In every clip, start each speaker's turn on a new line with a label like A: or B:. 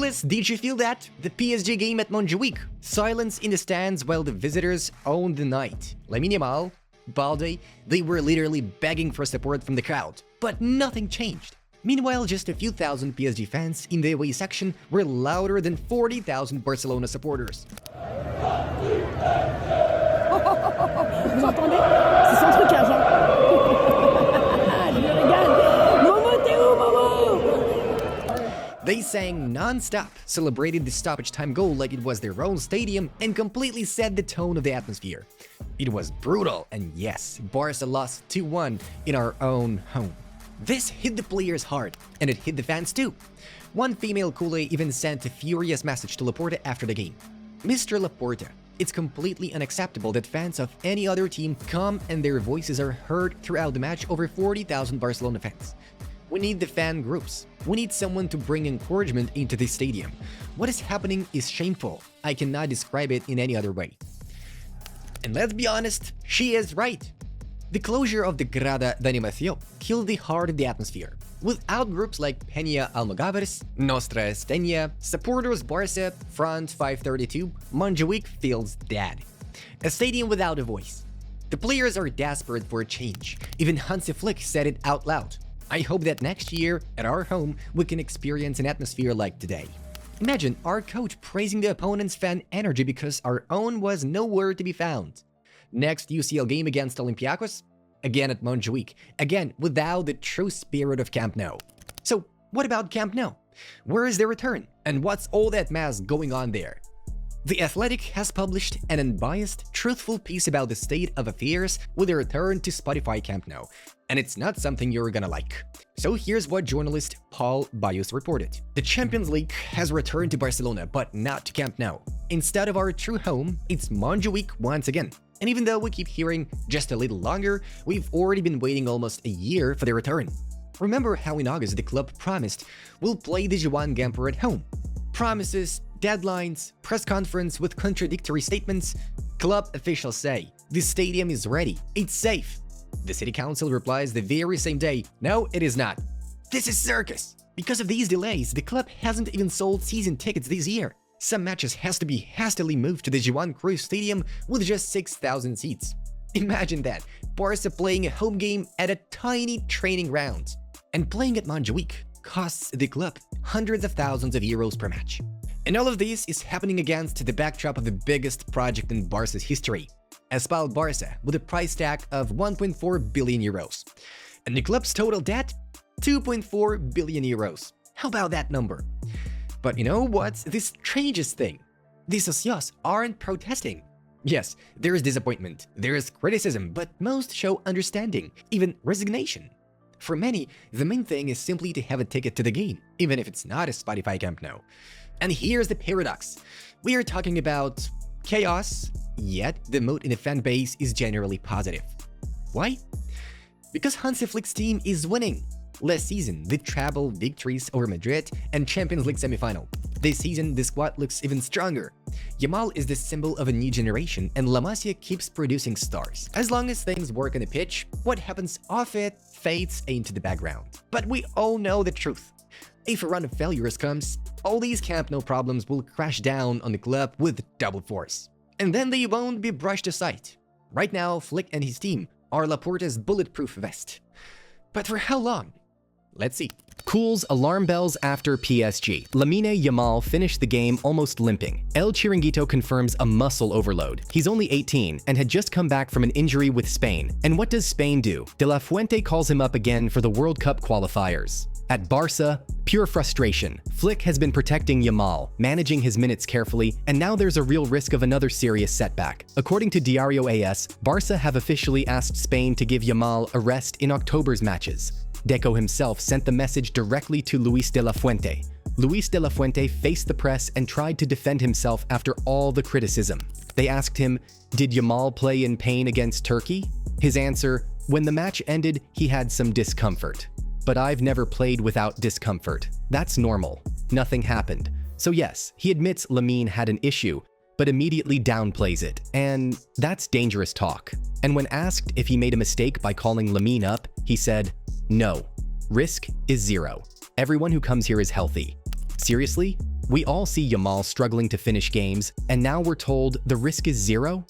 A: Cules, did you feel that? The PSG game at Montjuïc. Silence in the stands while the visitors owned the night. Lamine Yamal, Balde, they were literally begging for support from the crowd. But nothing changed. Meanwhile, just a few thousand PSG fans in the away section were louder than 40,000 Barcelona supporters.
B: Vous entendez? C'est son trucage, hein? Je me régale. Momo, t'es où, Momo?
A: They sang non-stop, celebrated the stoppage-time goal like it was their own stadium, and completely set the tone of the atmosphere. It was brutal, and yes, Barca lost 2-1 in our own home. This hit the players hard, and it hit the fans too. One female Culer even sent a furious message to Laporta after the game. Mr. Laporta, it's completely unacceptable that fans of any other team come and their voices are heard throughout the match over 40,000 Barcelona fans. We need the fan groups. We need someone to bring encouragement into the stadium. What is happening is shameful. I cannot describe it in any other way. And let's be honest, she is right. The closure of the Grada de Animación killed the heart of the atmosphere. Without groups like Peña Almogávares, Nostra Estenia, Supporters Barça, Front 532, Montjuïc feels dead. A stadium without a voice. The players are desperate for a change. Even Hansi Flick said it out loud. I hope that next year, at our home, we can experience an atmosphere like today. Imagine our coach praising the opponent's fan energy because our own was nowhere to be found. Next UCL game against Olympiacos? Again at Montjuïc, again without the true spirit of Camp Nou. So what about Camp Nou? Where is their return? And what's all that mess going on there? The Athletic has published an unbiased, truthful piece about the state of affairs with a return to Spotify Camp Nou, and it's not something you're gonna like. So here's what journalist Paul Bayus reported. The Champions League has returned to Barcelona, but not to Camp Nou. Instead of our true home, it's Montjuïc once again. And even though we keep hearing just a little longer, we've already been waiting almost a year for the return. Remember how in August the club promised we'll play the Joan Gamper at home? Promises, deadlines, press conference with contradictory statements. Club officials say, the stadium is ready, it's safe. The city council replies the very same day, no, it is not. This is circus. Because of these delays, the club hasn't even sold season tickets this year. Some matches has to be hastily moved to the Joan Cruyff Stadium with just 6,000 seats. Imagine that, Barca playing a home game at a tiny training ground. And playing at Montjuïc costs the club hundreds of thousands of euros per match. And all of this is happening against the backdrop of the biggest project in Barca's history, Espal Barça, with a price tag of 1.4 billion euros. And the club's total debt? 2.4 billion euros. How about that number? But you know what's the strangest thing? The socios aren't protesting. Yes, there is disappointment, there is criticism, but most show understanding, even resignation. For many, the main thing is simply to have a ticket to the game, even if it's not a Spotify Camp Nou. And here's the paradox. We are talking about chaos, yet the mood in the fan base is generally positive. Why? Because Hansi Flick's team is winning. Last season, the treble victories over Madrid and Champions League semi-final. This season, the squad looks even stronger. Yamal is the symbol of a new generation, and La Masia keeps producing stars. As long as things work on the pitch, what happens off it fades into the background. But we all know the truth. If a run of failures comes, all these Camp Nou problems will crash down on the club with double force. And then they won't be brushed aside. Right now, Flick and his team are Laporta's bulletproof vest. But for how long? Let's see.
C: Cules alarm bells after PSG. Lamine Yamal finished the game almost limping. El Chiringuito confirms a muscle overload. He's only 18 and had just come back from an injury with Spain. And what does Spain do? De La Fuente calls him up again for the World Cup qualifiers. At Barça, pure frustration. Flick has been protecting Yamal, managing his minutes carefully, and now there's a real risk of another serious setback. According to Diario AS, Barça have officially asked Spain to give Yamal a rest in October's matches. Deco himself sent the message directly to Luis de la Fuente. Luis de la Fuente faced the press and tried to defend himself after all the criticism. They asked him, did Yamal play in pain against Turkey? His answer, when the match ended, he had some discomfort. But I've never played without discomfort. That's normal. Nothing happened. So yes, he admits Lamine had an issue, but immediately downplays it, and that's dangerous talk. And when asked if he made a mistake by calling Lamine up, he said, no. Risk is zero. Everyone who comes here is healthy. Seriously? We all see Yamal struggling to finish games, and now we're told the risk is zero?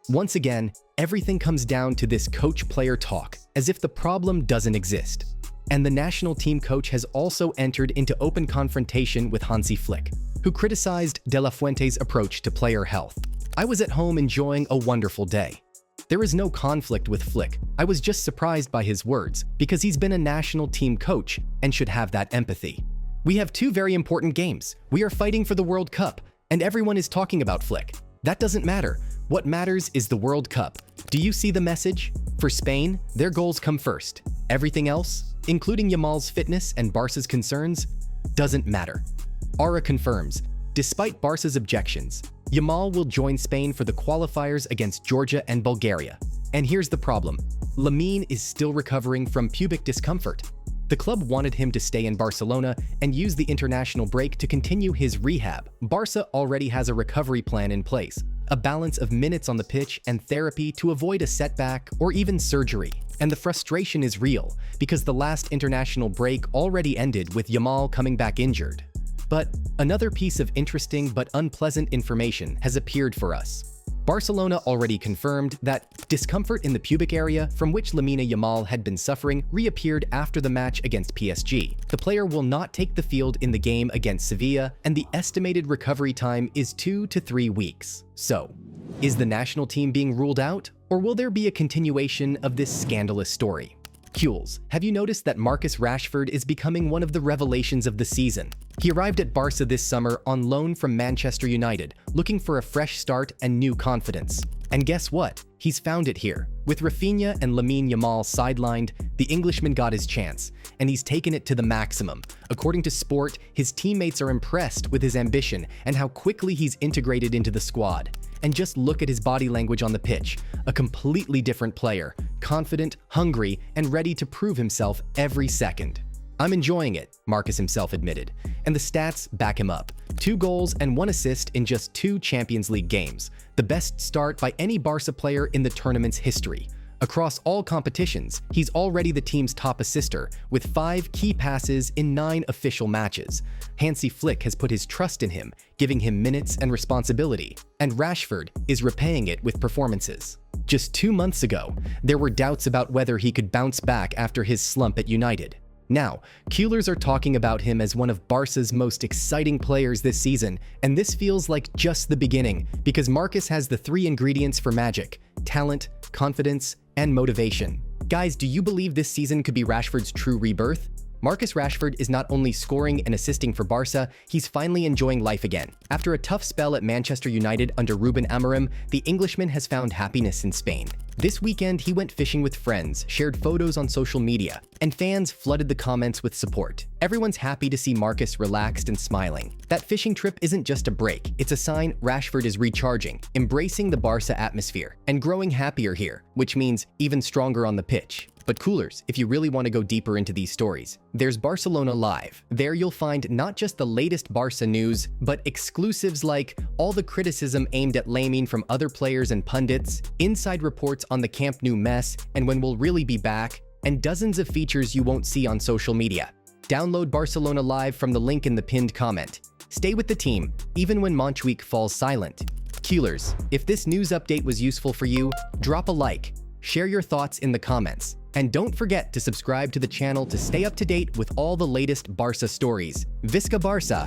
C: Once again, everything comes down to this coach-player talk, as if the problem doesn't exist. And the national team coach has also entered into open confrontation with Hansi Flick, who criticized De La Fuente's approach to player health. I was at home enjoying a wonderful day. There is no conflict with Flick. I was just surprised by his words, because he's been a national team coach and should have that empathy. We have two very important games. We are fighting for the World Cup, and everyone is talking about Flick. That doesn't matter. What matters is the World Cup. Do you see the message? For Spain, their goals come first. Everything else, including Yamal's fitness and Barca's concerns, doesn't matter. Aura confirms, despite Barca's objections, Yamal will join Spain for the qualifiers against Georgia and Bulgaria. And here's the problem. Lamine is still recovering from pubic discomfort. The club wanted him to stay in Barcelona and use the international break to continue his rehab. Barca already has a recovery plan in place, a balance of minutes on the pitch and therapy to avoid a setback or even surgery. And the frustration is real, because the last international break already ended with Yamal coming back injured. But another piece of interesting but unpleasant information has appeared for us. Barcelona already confirmed that discomfort in the pubic area from which Lamine Yamal had been suffering reappeared after the match against PSG. The player will not take the field in the game against Sevilla, and the estimated recovery time is 2 to 3 weeks. So, is the national team being ruled out, or will there be a continuation of this scandalous story? Cules, have you noticed that Marcus Rashford is becoming one of the revelations of the season? He arrived at Barca this summer on loan from Manchester United, looking for a fresh start and new confidence. And guess what? He's found it here. With Rafinha and Lamine Yamal sidelined, the Englishman got his chance, and he's taken it to the maximum. According to Sport, his teammates are impressed with his ambition and how quickly he's integrated into the squad. And just look at his body language on the pitch, a completely different player, confident, hungry, and ready to prove himself every second. I'm enjoying it, Marcus himself admitted, and the stats back him up. 2 goals and 1 assist in just 2 Champions League games, the best start by any Barca player in the tournament's history. Across all competitions, he's already the team's top assister, with 5 key passes in 9 official matches. Hansi Flick has put his trust in him, giving him minutes and responsibility, and Rashford is repaying it with performances. Just 2 months ago, there were doubts about whether he could bounce back after his slump at United. Now, Culers are talking about him as one of Barca's most exciting players this season, and this feels like just the beginning, because Marcus has the 3 ingredients for magic: talent, confidence, and motivation. Guys, do you believe this season could be Rashford's true rebirth? Marcus Rashford is not only scoring and assisting for Barca, he's finally enjoying life again. After a tough spell at Manchester United under Ruben Amorim, the Englishman has found happiness in Spain. This weekend, he went fishing with friends, shared photos on social media, and fans flooded the comments with support. Everyone's happy to see Marcus relaxed and smiling. That fishing trip isn't just a break, it's a sign Rashford is recharging, embracing the Barca atmosphere, and growing happier here, which means even stronger on the pitch. But coolers, if you really want to go deeper into these stories, there's Barcelona Live. There you'll find not just the latest Barca news, but exclusives like all the criticism aimed at Lamine from other players and pundits, inside reports on the Camp Nou mess and when we'll really be back, and dozens of features you won't see on social media. Download Barcelona Live from the link in the pinned comment. Stay with the team, even when Montjuïc falls silent. Cules, if this news update was useful for you, drop a like, share your thoughts in the comments, and don't forget to subscribe to the channel to stay up to date with all the latest Barca stories. Visca Barça!